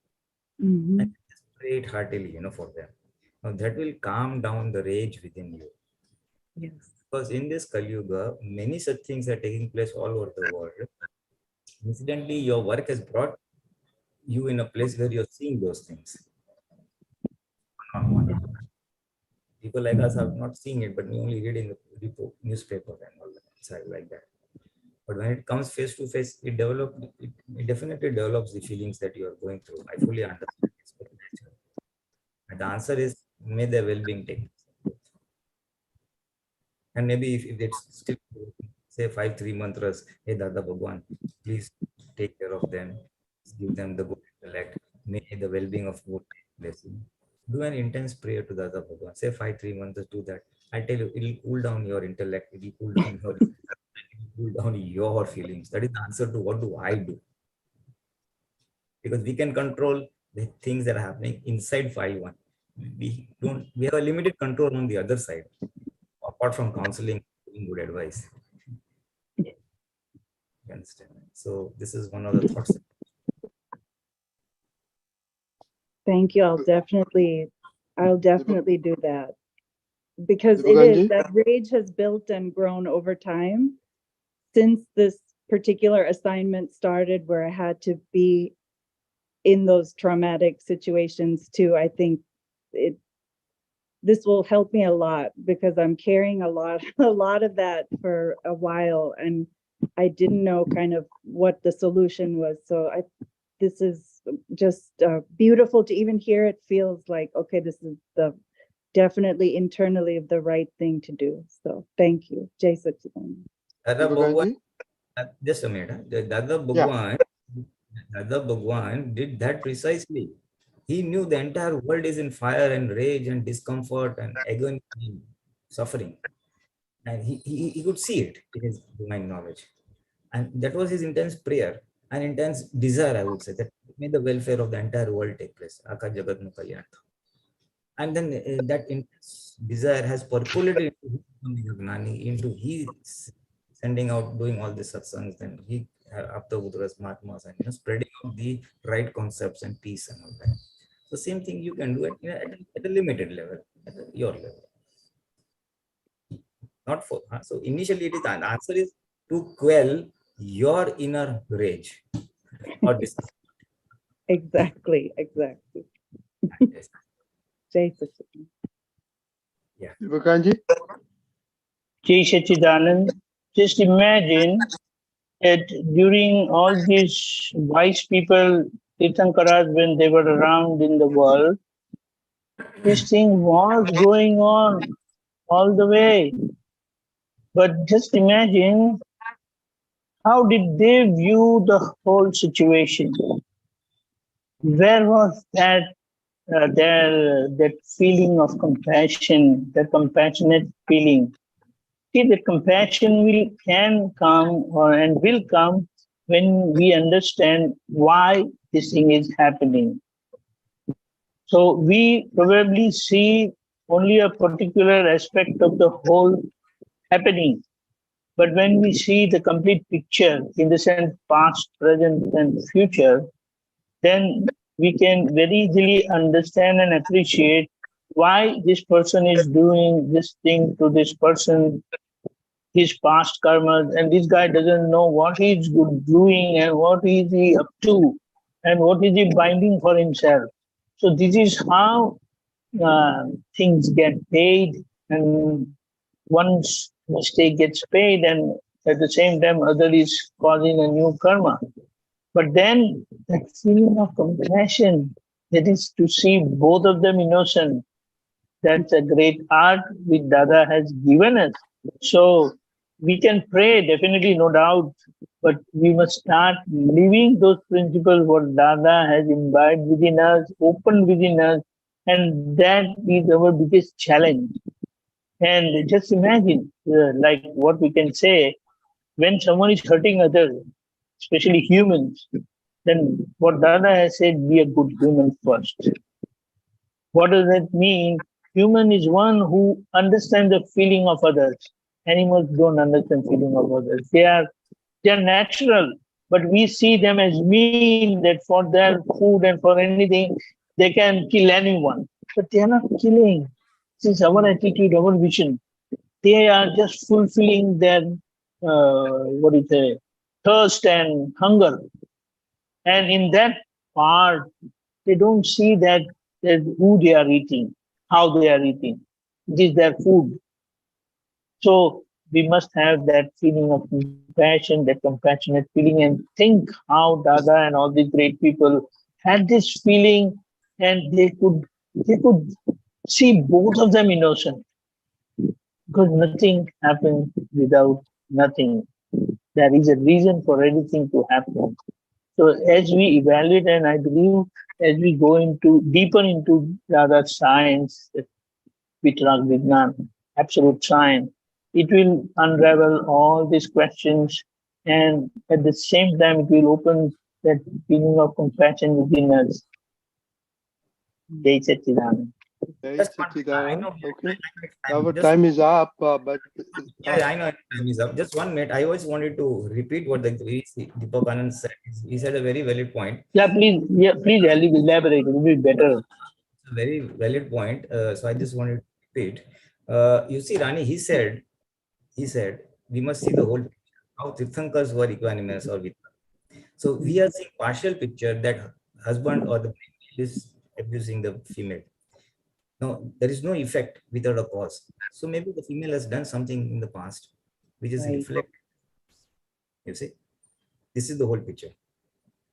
and just pray it heartily, for them. Now that will calm down the rage within you. Yes. Because in this Kali Yuga, many such things are taking place all over the world. Incidentally, your work has brought you in a place where you're seeing those things. People like us have not seen it, but we only read in the newspaper and all that, like that. But when it comes face to face, it definitely develops the feelings that you are going through. I fully understand. It's very natural. And the answer is, may the well-being take place. And maybe if it's still, say 5-3 mantras, hey Dada Bhagwan, please take care of them, give them the good intellect, may the well-being of both take place. Do an intense prayer to Dada Bhagwan. Say 5-3 mantras, do that. I tell you, it will cool down your intellect, it will cool down your cool down your feelings. That is the answer to what do I do. Because we can control the things that are happening inside file 1. We have a limited control on the other side, apart from counseling, giving good advice. You understand? So this is one of the thoughts. Thank you. I'll definitely do that. Because it Deepakanandji? is, that rage has built and grown over time since this particular assignment started, where I had to be in those traumatic situations too. I think this will help me a lot, because I'm carrying a lot of that for a while, and I didn't know kind of what the solution was. So this is just beautiful to even hear. It feels like, okay, this is definitely internally the right thing to do. So thank you. JSS. Dada Bhagwan, Deepakanandji? just a minute. Dada Bhagwan, Dada Bhagwan did that precisely. He knew the entire world is in fire and rage and discomfort and agony and suffering. And he could see it in his divine knowledge. And that was his intense prayer and intense desire, I would say, that may the welfare of the entire world take place. Aka Jagat nu kalyan. And then that intense desire has percolated into his sending out, doing all the satsangs, then he Aptaputra's Mahatmas, and spreading out the right concepts and peace and all that. So same thing you can do at a limited level, at your level. Not for so initially it is the answer is to quell your inner rage or discomfort. Exactly. Yes. JSS. Deepakanandji? Jai Sachidanand, just imagine that during all these wise people, Tirthankaras, when they were around in the world, this thing was going on all the way. But just imagine, how did they view the whole situation? Where was that that feeling of compassion, that compassionate feeling? See, the compassion can come and will come when we understand why this thing is happening. So we probably see only a particular aspect of the whole happening. But when we see the complete picture, in the sense past, present, and future, then we can very easily understand and appreciate why this person is doing this thing to this person, his past karmas, and this guy doesn't know what he's doing and what is he up to and what is he binding for himself. So this is how things get paid, and one's mistake gets paid, and at the same time other is causing a new karma. But then that feeling of compassion, that is to see both of them innocent, that's a great art which Dada has given us. So we can pray, definitely, no doubt, but we must start living those principles what Dada has imbibed within us, opened within us, and that is our biggest challenge. And just imagine, like what we can say, when someone is hurting others, especially humans, then what Dada has said, be a good human first. What does that mean? Human is one who understands the feeling of others. Animals don't understand feeling of others. They are natural, but we see them as mean, that for their food and for anything, they can kill anyone. But they are not killing. This is our attitude, our vision. They are just fulfilling their thirst and hunger. And in that part, they don't see that who they are eating, how they are eating. It is their food. So we must have that feeling of compassion, that compassionate feeling, and think how Dada and all these great people had this feeling, and they could see both of them innocent, because nothing happens without nothing. There is a reason for everything to happen. So as we evaluate, and I believe as we go into deeper into Dada science, Vitrag Vignan, absolute science, it will unravel all these questions, and at the same time, it will open that feeling of compassion within us. Jai Satchidanand. Jai Just one, I Satchidanand. know, Okay. I Our just- time is up, but Yeah, I know time is up. Just 1 minute. I always wanted to repeat what the Deepakanand said. He said a very valid point. Please elaborate. It will be better. A very valid point. So I just wanted to repeat. You see, Rani, he said, we must see the whole picture. How Tirthankars were equanimous or Vitra. So we are seeing partial picture that husband or the male is abusing the female. No, there is no effect without a cause. So maybe the female has done something in the past, which is Right. reflected. You see, this is the whole picture.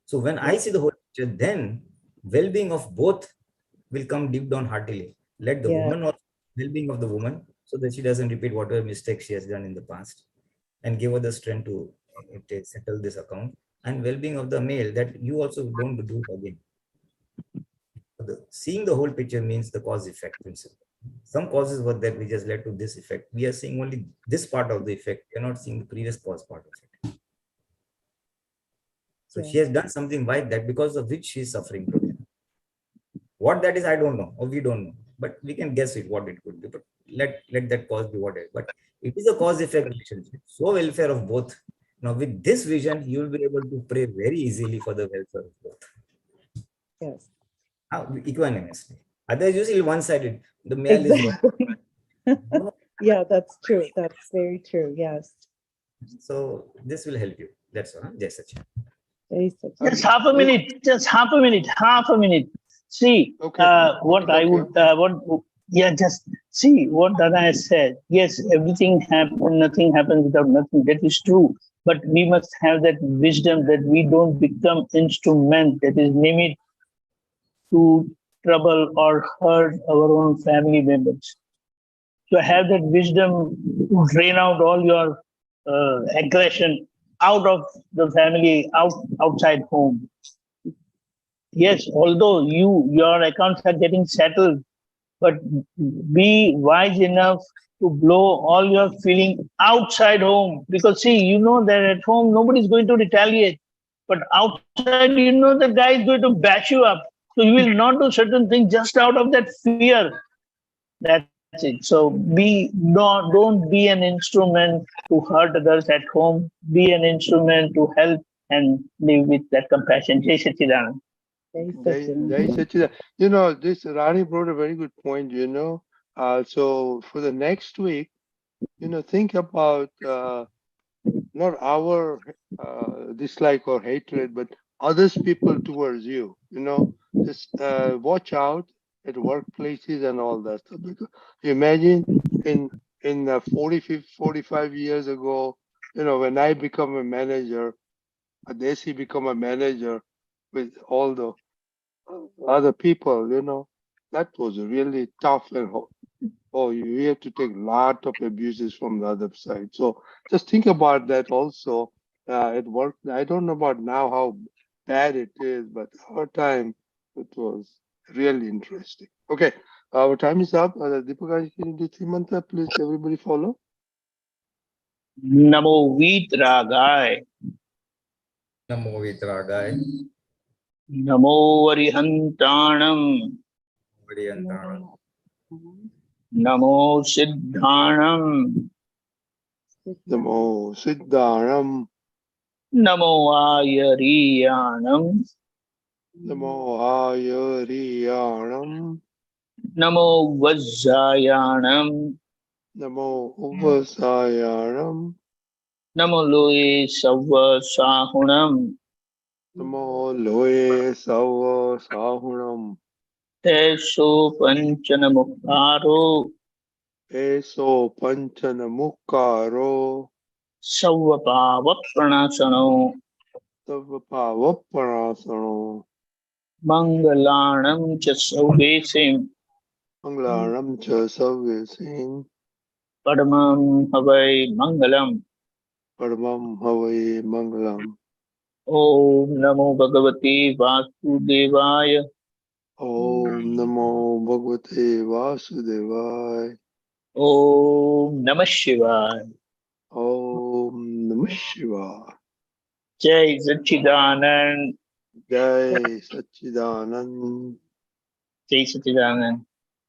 So when I see the whole picture, then well-being of both will come deep down heartily. Let the Yeah. woman also well-being of the woman, so that she doesn't repeat whatever mistakes she has done in the past, and give her the strength to settle this account. And well-being of the male, that you also don't do it again. Seeing the whole picture means the cause-effect principle. Some causes were that we just led to this effect. We are seeing only this part of the effect. We are not seeing the previous cause part of it. So she has done something by that, because of which she is suffering today. What that is, I don't know, or we don't know, but we can guess it what it could be. But let that cause be whatever. But it is a cause-effect relationship. So welfare of both. Now with this vision, you will be able to pray very easily for the welfare of both. Yes. Equanimously. Otherwise, usually one-sided. The male is wrong. Yeah, that's true. That's very true. Yes. So this will help you. That's all. Jai Sachin. Jai Sachin. Just half a minute. Just half a minute. See, Okay. what I would, just see what Dada has said. Yes, everything happens, nothing happens without nothing. That is true. But we must have that wisdom that we don't become instrument that is limit to trouble or hurt our own family members. So have that wisdom to drain out all your aggression out of the family, outside home. Yes, although your accounts are getting settled, but be wise enough to blow all your feeling outside home. Because see, you know that at home nobody's going to retaliate, but outside you know the guy is going to bash you up. So you will not do certain things just out of that fear. That's it. So don't be an instrument to hurt others at home. Be an instrument to help and live with that compassion. Jai Satchidanand. Jai Satchidanand. You know, this Rani brought a very good point, you know. So for the next week, you know, think about not our dislike or hatred, but others people towards you, you know. Just watch out at workplaces and all that stuff. Because you imagine in 45 years ago, you know, when I become a manager, Desi become a manager with all the other people, you know, that was really tough and you have to take a lot of abuses from the other side. So just think about that also at work. I don't know about now how bad it is, but our time it was really interesting. Okay, our time is up. Deepakanandji, can you do 3 mantra, please? Everybody follow. Namo Vitragaya. Namo Vitragaya. Namo Varihantanam. Namo Siddhanam. Namo Siddhanam. Namo Ayariyanam. Namo Ayariyanam. Namo Vajjayanam. Namo Uvasayanam. Namo Loe Savva Sahunam. Namo Loe Sava Sahunam. Teso Panchana Mukharo. Eso panchana mukaro. Savvapavapranasano Savapavaparasano. Mangalanam cha Sauvesim Manglaram cha Savesin. Padamam Havai Mangalam. Paramam Havai Mangalam. Om Namo Bhagavate Vasudevaya. Om Namo Bhagavate Vasudevaya. Om Namah Shivaya. Om Namah Shivaya. Jai Satchidanand. Jai Satchidanand. Jai Satchidanand.